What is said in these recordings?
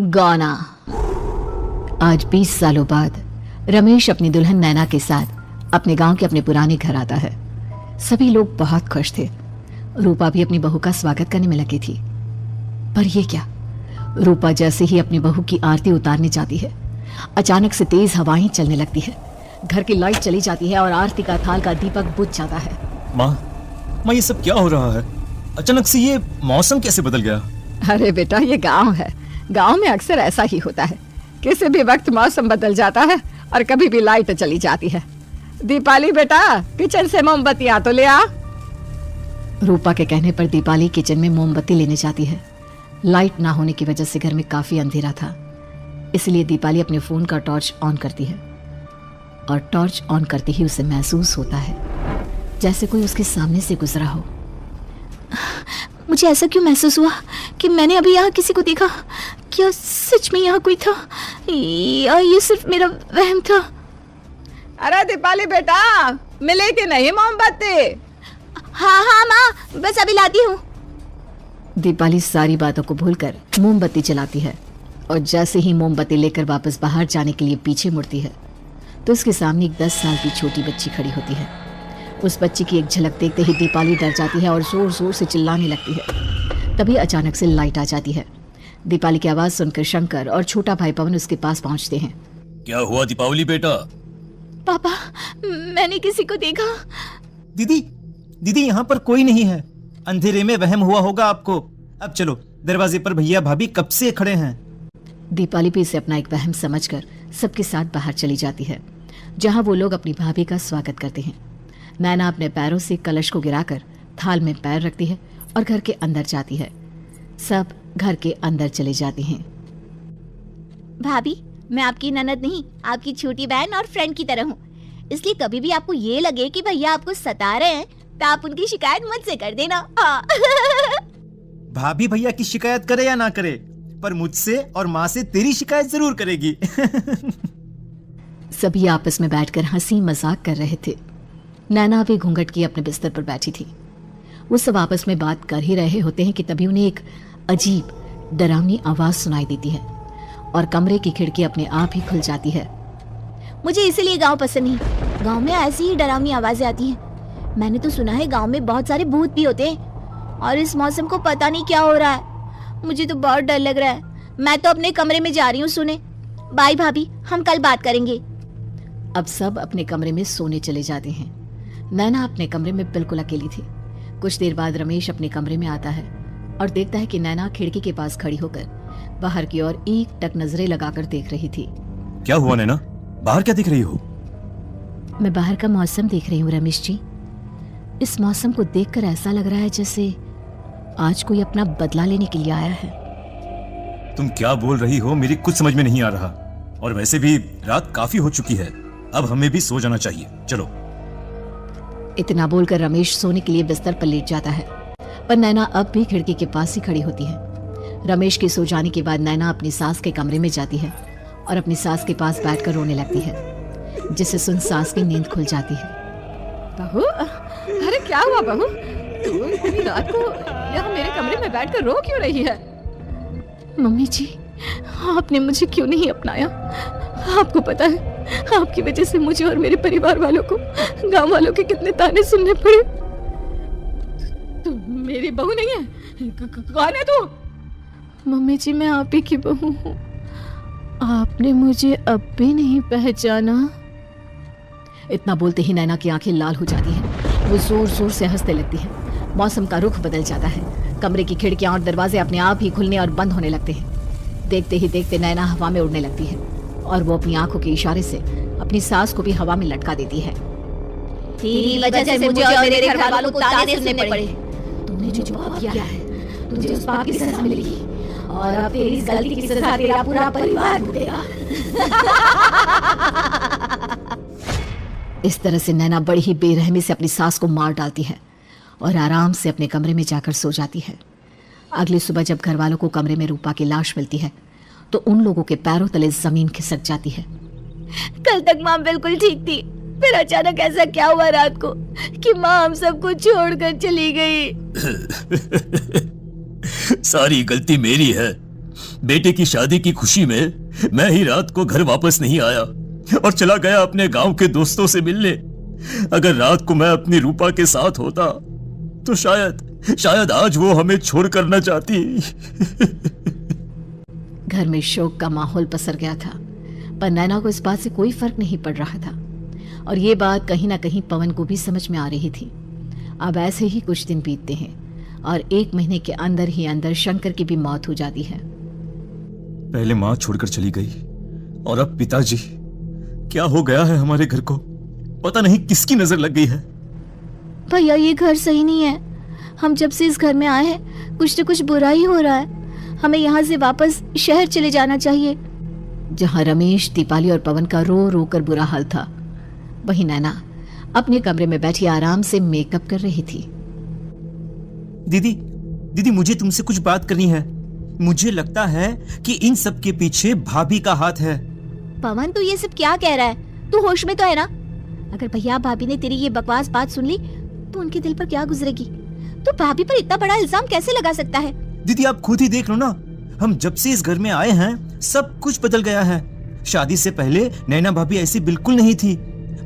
गौना। आज 20 सालों बाद रमेश अपनी दुल्हन नैना के साथ अपने गांव के अपने पुराने घर आता है। सभी लोग बहुत खुश थे। रूपा भी अपनी बहू का स्वागत करने में लगी थी। पर ये क्या, रूपा जैसे ही अपनी बहू की आरती उतारने जाती है, अचानक से तेज हवाएं चलने लगती है। घर की लाइट चली जाती है और आरती का थाल का दीपक बुझ जाता है। माँ, ये सब क्या हो रहा है? अचानक से ये मौसम कैसे बदल गया? अरे बेटा, ये गांव है। गांव में अक्सर ऐसा ही होता है। किसी भी वक्त मौसम बदल जाता है और कभी भी लाइट चली जाती है। दीपाली बेटा, किचन से मोमबत्तियां तो ले आ। रूपा के कहने पर दीपाली किचन में मोमबत्ती लेने जाती है। लाइट ना होने की वजह से घर में काफी अंधेरा था, इसलिए दीपाली अपने फोन का टॉर्च ऑन करती है और टॉर्च ऑन करते ही उसे महसूस होता है जैसे कोई उसके सामने से गुजरा हो। मुझे ऐसा क्यों महसूस हुआ कि मैंने अभी यहाँ किसी को देखा? क्या सच में यहाँ कोई था या ये सिर्फ मेरा वहम था? अरे दीपाली बेटा, मिले कि नहीं मोमबत्ती? हाँ माँ, बस अभी लाती हूँ। दीपाली सारी बातों को भूलकर मोमबत्ती जलाती है और जैसे ही मोमबत्ती लेकर वापस बाहर जाने के लिए पीछे मुड़ती है तो उसके सामने एक 10 साल की छोटी बच्ची खड़ी होती है। उस बच्ची की एक झलक देखते ही दीपाली डर जाती है और जोर जोर से चिल्लाने लगती है। तभी अचानक से लाइट आ जाती है। दीपाली की आवाज सुनकर शंकर और छोटा भाई पवन उसके पास पहुंचते हैं। क्या हुआ दीपावली बेटा? पापा, मैंने किसी को देखा। दीदी यहाँ पर कोई नहीं है। अंधेरे में वहम हुआ होगा आपको। अब चलो, दरवाजे पर भैया भाभी कब से खड़े हैं। दीपाली भी इसे अपना एक वहम समझकर सबके साथ बाहर चली जाती है, जहां वो लोग अपनी भाभी का स्वागत करते हैं। नैना अपने पैरों से कलश को गिराकर थाल में पैर रखती है और घर के अंदर जाती है। सब घर के अंदर चले जाते हैं। भाभी, मैं आपकी ननद नहीं, आपकी छोटी बहन और फ्रेंड की तरह हूँ। इसलिए कभी भी आपको ये लगे कि भैया आपको सता रहे हैं तो आप उनकी शिकायत मुझसे कर देना। भाभी भैया की शिकायत करे या ना करे, पर मुझसे और माँ से तेरी शिकायत जरूर करेगी। सभी आपस में बैठकर हंसी मजाक कर रहे थे। नैना भी घूंघट की अपने बिस्तर पर बैठी थी। वो सब आपस में बात कर ही रहे होते हैं कि तभी उन्हें एक अजीब डरावनी आवाज सुनाई देती है और कमरे की खिड़की अपने आप ही खुल जाती है। मुझे इसीलिए गांव पसंद नहीं। गांव में ऐसी ही डरावनी आवाजें आती हैं। मैंने तो सुना है गांव में बहुत सारे भूत भी होते हैं और इस मौसम को पता नहीं क्या हो रहा है। मुझे तो बहुत डर लग रहा है। मैं तो अपने कमरे में जा रही हूँ सोने। बाय भाभी, हम कल बात करेंगे। अब सब अपने कमरे में सोने चले जाते हैं। नैना अपने कमरे में बिल्कुल अकेली थी। कुछ देर बाद रमेश अपने कमरे में आता है और देखता है कि नैना खिड़की के पास खड़ी होकर बाहर की ओर एक टक नजरें लगाकर देख रही थी। क्या हुआ नैना, बाहर क्या देख रही हो? मैं बाहर का मौसम देख रही हूँ रमेश जी। इस मौसम को देखकर ऐसा लग रहा है जैसे आज कोई अपना बदला लेने के लिए आया है। तुम क्या बोल रही हो? मेरी कुछ समझ में नहीं आ रहा। और वैसे भी रात काफी हो चुकी है, अब हमें भी सो जाना चाहिए। चलो। इतना बोलकर रमेश सोने के लिए बिस्तर पर लेट जाता है, पर नैना अब भी खिड़की के पास ही खड़ी होती है। रमेश के सो जाने के बाद नैना अपनी सास के कमरे में जाती है और अपनी सास के पास बैठकर रोने लगती है, जिसे सुन सास की नींद खुल जाती है। बहू, अरे क्या हुआ बहू? तू इतनी रात को यहाँ मेरे कमरे में बैठकर रो क्यों रही है? मम्मी जी, आपने मुझे क्यों नहीं अपनाया? आपको पता है, आपकी वजह से मुझे और मेरे परिवार वालों को गांव वालों के कितने ताने सुनने पड़े। तू मेरी बहू नहीं है? कौन है तू? मम्मी जी, मैं आप ही की बहू हूँ। आपने मुझे अब भी नहीं पहचाना? इतना बोलते ही नैना की आंखें लाल हो जाती हैं। वो जोर जोर से हंसने लगती है। मौसम का रुख बदल जाता है। कमरे की खिड़कियां और दरवाजे अपने आप ही खुलने और बंद होने लगते हैं। देखते ही देखते नैना हवा में उड़ने लगती है और वो अपनी आंखों के इशारे से अपनी सास को भी हवा में लटका देती है। तेरी वजह से मुझे और मेरे घर वालों को ताने सुनने पड़े। तूने जो पाप किया है, तुझे उस पाप की सजा मिलेगी और अब तेरी इस गलती की सजा तेरा पूरा परिवार भुगतेगा। इस तरह से नैना बड़ी ही बेरहमी से अपनी सास को मार डालती है और आराम से अपने कमरे में जाकर सो जाती है। अगली सुबह जब घर वालों को कमरे में रूपा की लाश मिलती है तो उन लोगों के पैरों तले जमीन खिसक जाती है। कल तक माँ बिल्कुल ठीक थी, फिर अचानक ऐसा क्या हुआ रात को कि माँ हम सबको छोड़कर चली गई। सारी गलती मेरी है। बेटे की शादी की खुशी में मैं ही रात को घर वापस नहीं आया और चला गया अपने गांव के दोस्तों से मिलने। अगर रात को मैं अपनी रूपा के साथ होता तो शायद आज वो हमें छोड़कर न जाती। घर में शोक का माहौल पसर गया था, पर नैना को इस बात से कोई फर्क नहीं पड़ रहा था और ये बात कहीं ना कहीं पवन को भी समझ में आ रही थी। अब ऐसे ही कुछ दिन बीतते हैं और 1 महीने के अंदर ही अंदर शंकर की भी मौत हो जाती है। पहले माँ छोड़कर चली गई और अब पिताजी। क्या हो गया है हमारे घर को? पता नहीं किसकी नजर लग गई है। भैया ये घर सही नहीं है। हम जब से इस घर में आए हैं कुछ न कुछ बुरा ही हो रहा है। हमें यहाँ से वापस शहर चले जाना चाहिए। जहाँ रमेश, दीपाली और पवन का रो रो कर बुरा हाल था, वहीं नैना अपने कमरे में बैठी आराम से मेकअप कर रही थी। दीदी मुझे तुमसे कुछ बात करनी है। मुझे लगता है कि इन सब के पीछे भाभी का हाथ है। पवन तू ये सब क्या कह रहा है? तू होश में तो है ना? अगर भैया भाभी ने तेरी ये बकवास बात सुन ली तो उनके दिल पर क्या गुजरेगी? तू भाभी पर इतना बड़ा इल्जाम कैसे लगा सकता है? दीदी आप खुद ही देख लो ना, हम जब से इस घर में आए हैं सब कुछ बदल गया है। शादी से पहले नैना भाभी ऐसी बिल्कुल नहीं थी,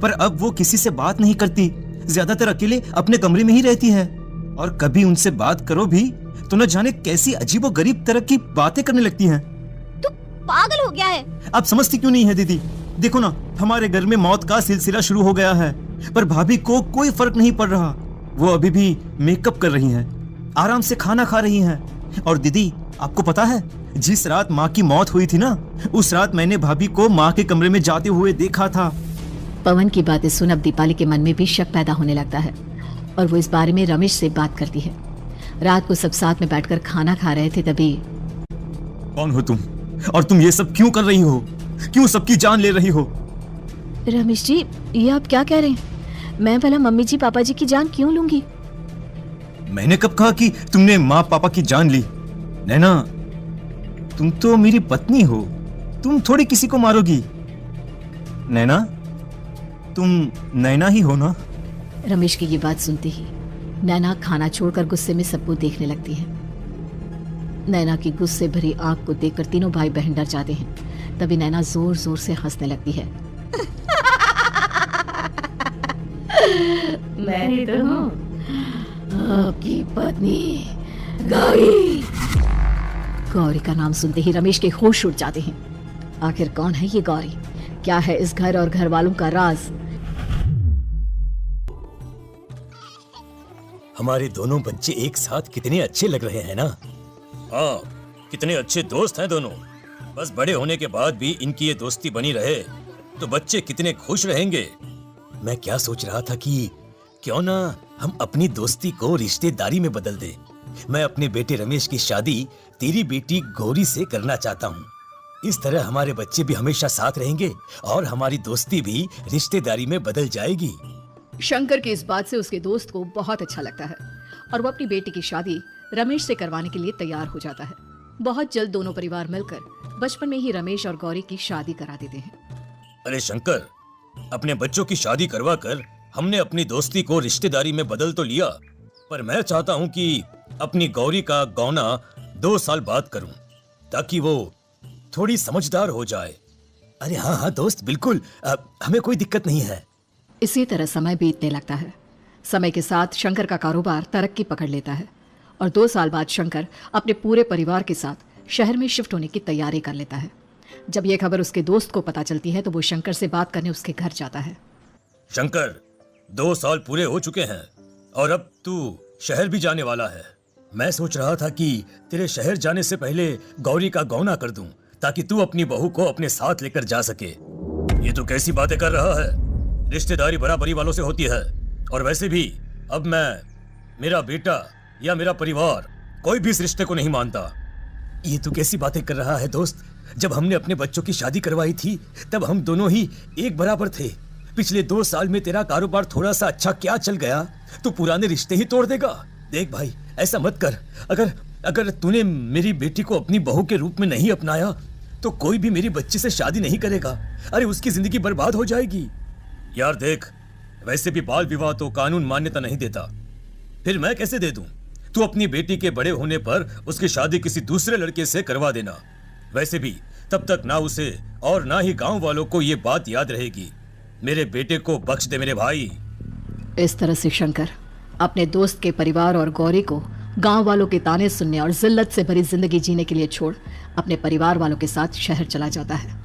पर अब वो किसी से बात नहीं करती, ज्यादातर अकेले अपने कमरे में ही रहती है और कभी उनसे बात करो भी तो न जाने कैसी अजीबोगरीब तरह की बातें करने लगती हैं। तू पागल हो गया है? आप समझती क्यों नहीं है दीदी? देखो ना, हमारे घर में मौत का सिलसिला शुरू हो गया है, पर भाभी को कोई फर्क नहीं पड़ रहा। वो अभी भी मेकअप कर रही हैं, आराम से खाना खा रही हैं। और दीदी आपको पता है, जिस रात माँ की मौत हुई थी ना, उस रात मैंने भाभी को माँ के कमरे में जाते हुए देखा था। पवन की बातें सुन अब दीपाली के मन में भी शक पैदा होने लगता है और वो इस बारे में रमेश से बात करती है। रात को सब साथ में बैठकर खाना खा रहे थे, तभी कौन हो तुम और तुम ये सब क्यों कर रही हो? क्यों सबकी जान ले रही हो? रमेश जी ये आप क्या कह रहे हैं? मैं भला मम्मी जी पापा जी की जान क्यों लूंगी? मैंने कब कहा कि तुमने माँ पापा की जान ली? नैना तुम तो मेरी पत्नी हो, तुम थोड़ी किसी को मारोगी। नैना तुम नैना ही हो ना? रमेश की ये बात सुनते ही नैना खाना छोड़कर गुस्से में सबको देखने लगती है। नैना की गुस्से भरी आंख को देखकर तीनों भाई बहन डर जाते हैं। तभी नैना जोर जोर से हंसने लगती है। मैं तो हूँ आपकी पत्नी गौरी। गौरी का नाम सुनते ही रमेश के होश उड़ जाते हैं। आखिर कौन है ये गौरी? क्या है इस घर और घर वालों का राज? हमारे दोनों बच्चे एक साथ कितने अच्छे लग रहे हैं ना? हाँ, कितने अच्छे दोस्त हैं दोनों। बस बड़े होने के बाद भी इनकी ये दोस्ती बनी रहे तो बच्चे कितने खुश रहेंगे। मैं क्या सोच रहा था कि क्यों ना हम अपनी दोस्ती को रिश्तेदारी में बदल दें। मैं अपने बेटे रमेश की शादी तेरी बेटी गौरी से करना चाहता हूँ। इस तरह हमारे बच्चे भी हमेशा साथ रहेंगे और हमारी दोस्ती भी रिश्तेदारी में बदल जाएगी। शंकर की इस बात से उसके दोस्त को बहुत अच्छा लगता है और वो अपनी बेटी की शादी रमेश से करवाने के लिए तैयार हो जाता है। बहुत जल्द दोनों परिवार मिलकर बचपन में ही रमेश और गौरी की शादी करा देते हैं। अरे शंकर, अपने बच्चों की शादी करवा कर हमने अपनी दोस्ती को रिश्तेदारी में बदल तो लिया, पर मैं चाहता हूँ कि अपनी गौरी का गौना 2 साल बाद करूँ ताकि वो थोड़ी समझदार हो जाए। अरे हाँ हाँ दोस्त, बिल्कुल, हमें कोई दिक्कत नहीं है। इसी तरह समय बीतने लगता है। समय के साथ शंकर का कारोबार तरक्की पकड़ लेता है और 2 साल बाद शंकर अपने पूरे परिवार के साथ शहर में शिफ्ट होने की तैयारी कर लेता है। जब यह खबर उसके दोस्त को पता चलती है तो वो शंकर से बात करने उसके घर जाता है। शंकर, 2 साल पूरे हो चुके हैं और अब तू शहर भी जाने वाला है। मैं सोच रहा था कि तेरे शहर जाने से पहले गौरी का गौना कर दूं ताकि तू अपनी बहू को अपने साथ लेकर जा सके। ये तो कैसी बातें कर रहा है? रिश्तेदारी बराबरी वालों से होती है और वैसे भी अब मैं, मेरा बेटा या मेरा परिवार कोई भी इस रिश्ते को नहीं मानता। ये तू कैसी बातें कर रहा है दोस्त? जब हमने अपने बच्चों की शादी करवाई थी तब हम दोनों ही एक बराबर थे। पिछले 2 साल में तेरा कारोबार थोड़ा सा अच्छा क्या चल गया तो पुराने रिश्ते ही तोड़ देगा। देख भाई, ऐसा मत कर। अगर तूने मेरी बेटी को अपनी बहू के रूप में नहीं अपनाया तो कोई भी मेरी बच्ची से शादी नहीं करेगा। अरे उसकी जिंदगी बर्बाद हो जाएगी। यार देख, वैसे भी बाल विवाह तो कानून मान्यता नहीं देता, फिर मैं कैसे दे दूं? तू अपनी बेटी के बड़े होने पर उसकी शादी किसी दूसरे लड़के से करवा देना। वैसे भी तब तक ना उसे और ना ही गांव वालों को ये बात याद रहेगी। मेरे बेटे को बख्श दे मेरे भाई। इस तरह से शंकर अपने दोस्त के परिवार और गौरी को गांव वालों के ताने सुनने और जिल्लत से भरी जिंदगी जीने के लिए छोड़ अपने परिवार वालों के साथ शहर चला जाता है।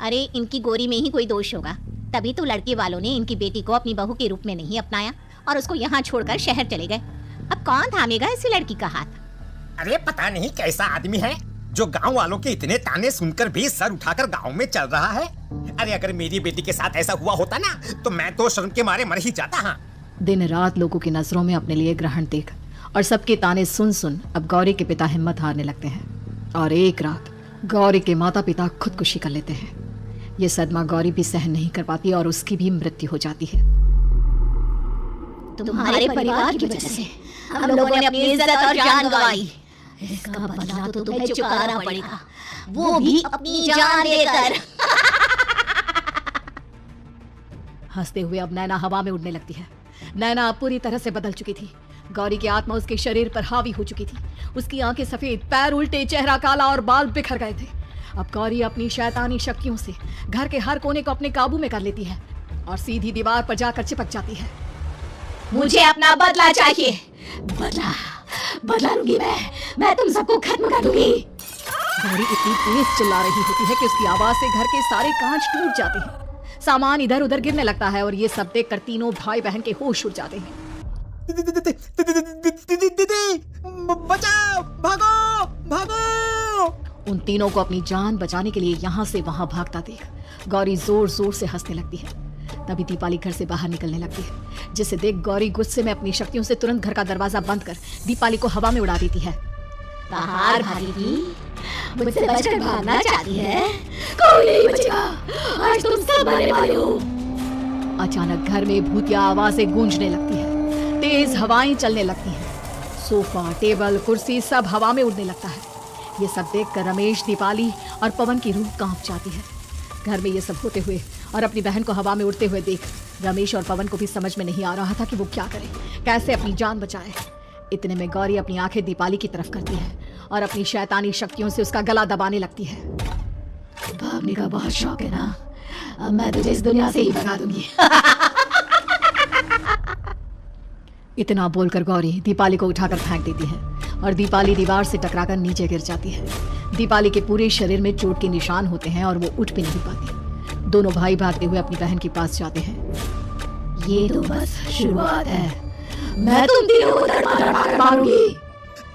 अरे इनकी गोरी में ही कोई दोष होगा, तभी तो लड़के वालों ने इनकी बेटी को अपनी बहू के रूप में नहीं अपनाया और उसको यहाँ छोड़कर शहर चले गए। अब कौन थामेगा इस लड़की का हाथ? अरे पता नहीं कैसा आदमी है जो गांव वालों के इतने ताने सुनकर भी सर उठाकर गांव में चल रहा है। अरे अगर मेरी बेटी के साथ ऐसा हुआ होता ना तो मैं तो शर्म के मारे मर ही जाता। हाँ, दिन रात लोगों की नजरों में अपने लिए ग्रहण देख और सबके ताने सुन सुन अब गौरी के पिता हिम्मत हारने लगते हैं और एक रात गौरी के माता पिता खुदकुशी कर लेते हैं। ये सदमा गौरी भी सहन नहीं कर पाती और उसकी भी मृत्यु हो जाती है। तुम्हारे परिवार की वजह से हम लोगों ने अपनी इज्जत और जान गंवाई। इसका बदला तो तुम्हें चुकाना पड़ेगा, वो भी अपनी जान देकर। हंसते हुए अब नैना हवा में उड़ने लगती है। नैना अब पूरी तरह से बदल चुकी थी। गौरी की आत्मा उसके शरीर पर हावी हो चुकी थी। उसकी आंखें सफेद, पैर उल्टे, चेहरा काला और बाल बिखर गए थे। अब गौरी अपनी शैतानी शक्तियों से घर के हर कोने को अपने काबू में कर लेती है और सीधी दीवार पर जाकर चिपक जाती है। मुझे अपना बदला चाहिए। बदला लूंगी मैं तुम सबको खत्म कर दूंगी। गौरी इतनी तेज चिल्ला रही होती है कि उसकी आवाज से घर के सारे कांच टूट जाते हैं। सामान इधर उधर गिरने लगता है और ये सब देखकर तीनों भाई बहन के होश उड़ जाते हैं। बचाओ, भागो, भागो। उन तीनों को अपनी जान बचाने के लिए यहाँ से वहां भागता देख गौरी जोर जोर से हंसने लगती है। तभी दीपाली घर से बाहर निकलने लगती है, जिसे देख गौरी गुस्से में अपनी शक्तियों से तुरंत घर का दरवाजा बंद कर दीपाली को हवा में उड़ा देती है। बाहर भागेगी, मुझसे बचकर भागना चाहती है, कोई नहीं बचेगा, आज तुम सब मरने वाले हो। अचानक घर में भूतिया आवाजें गूंजने लगती है, तेज हवाएं चलने लगती हैं, सोफा, टेबल, कुर्सी सब हवा में उड़ने लगता है। ये सब देखकर रमेश, दीपाली और पवन की रूह कांप जाती है। घर में ये सब होते हुए और अपनी बहन को हवा में उड़ते हुए देख रमेश और पवन को भी समझ में नहीं आ रहा था कि वो क्या करे, कैसे अपनी जान बचाए। इतने में गौरी अपनी आंखें दीपाली की तरफ करती है और अपनी शैतानी शक्तियों से उसका गला दबाने लगती है। भागने का बहुत शौक है ना, अब मैं तुझे इस दुनिया से ही भगा दूंगी। इतना बोलकर गौरी दीपाली को उठाकर फेंक देती है और दीपाली दीवार से टकराकर नीचे गिर जाती है। दीपाली के पूरे शरीर में चोट के निशान होते हैं और वो उठ भी नहीं पाती। दोनों भाई भागते हुए अपनी बहन के पास जाते हैं। ये तो बस शुरुआत है, मैं तुम तीनों को दरबार मारूंगी।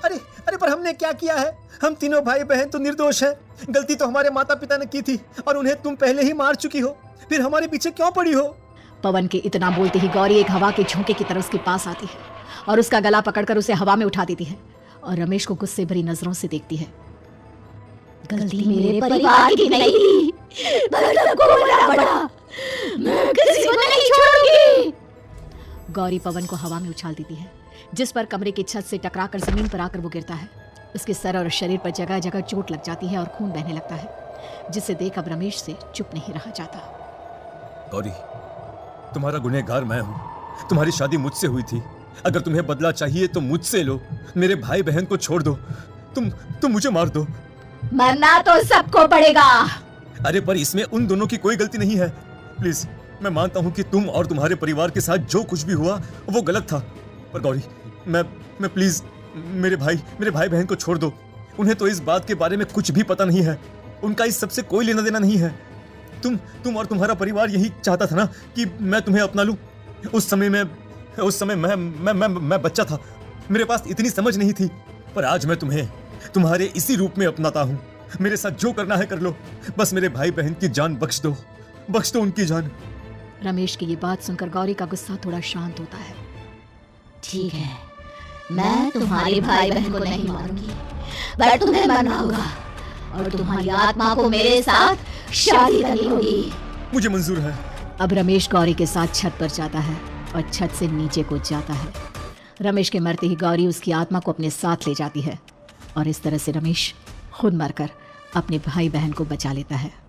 अरे अरे, पर हमने क्या किया है? हम तीनों भाई बहन तो निर्दोष हैं। गलती तो हमारे माता पिता ने की थी और उन्हें तुम पहले ही मार चुकी हो, फिर हमारे पीछे क्यों पड़ी हो? पवन के इतना बोलते ही गौरी एक हवा के झोंके की तरह उसके पास आती है और उसका गला पकड़कर उसे हवा में उठा देती है और रमेश को गुस्से भरी नजरों से देखती है। गलती मेरे परिवार की नहीं, बदला को बड़ा बड़ा, मैं किसी को नहीं छोड़ूंगी। गौरी पवन को हवा में उछाल देती है, जिस पर कमरे की छत से टकराकर जमीन पर आकर वो गिरता है। उसके सर और शरीर पर जगह जगह चोट लग जाती है और खून बहने लगता है, जिसे देख अब रमेश से चुप नहीं रहा जाता। गौरी, तुम्हारा गुनहगार मैं हूँ। तुम्हारी शादी मुझसे हुई थी। अगर तुम्हें बदला चाहिए तो मुझसे लो। मेरे भाई बहन को छोड़ दो। तुम मुझे मार दो। मरना तो सबको पड़ेगा। अरे पर इसमें उन दोनों की कोई गलती नहीं है। प्लीज, मैं मानता हूँ कि तुम और तुम्हारे परिवार के साथ जो कुछ भी हुआ वो गलत था, पर गौरी, मैं प्लीज मेरे भाई बहन को छोड़ दो। उन्हें तो इस बात के बारे में कुछ भी पता नहीं है। उनका इस सबसे कोई लेना देना नहीं है। तुम और तुम्हारा परिवार यही चाहता था ना कि मैं तुम्हें अपना लूं। उस समय मैं बच्चा था, मेरे पास इतनी समझ नहीं थी, पर आज मैं तुम्हें तुम्हारे इसी रूप में अपनाता हूं। मेरे साथ जो करना है कर लो, बस मेरे भाई बहन की जान बख्श दो उनकी जान। रमेश की ये बात सुनकर गौरी का गुस्सा थोड़ा शांत होता है। ठीक है, मैं तुम्हारे भाई बहन को नहीं मारूंगी, पर तुम्हें मरना होगा और तुम्हारी आत्मा को मेरे साथ शादी करनी होगी। मुझे मंजूर है। अब रमेश गौरी के साथ छत पर जाता है और छत से नीचे कूद जाता है। रमेश के मरते ही गौरी उसकी आत्मा को अपने साथ ले जाती है और इस तरह से रमेश खुद मरकर अपने भाई बहन को बचा लेता है।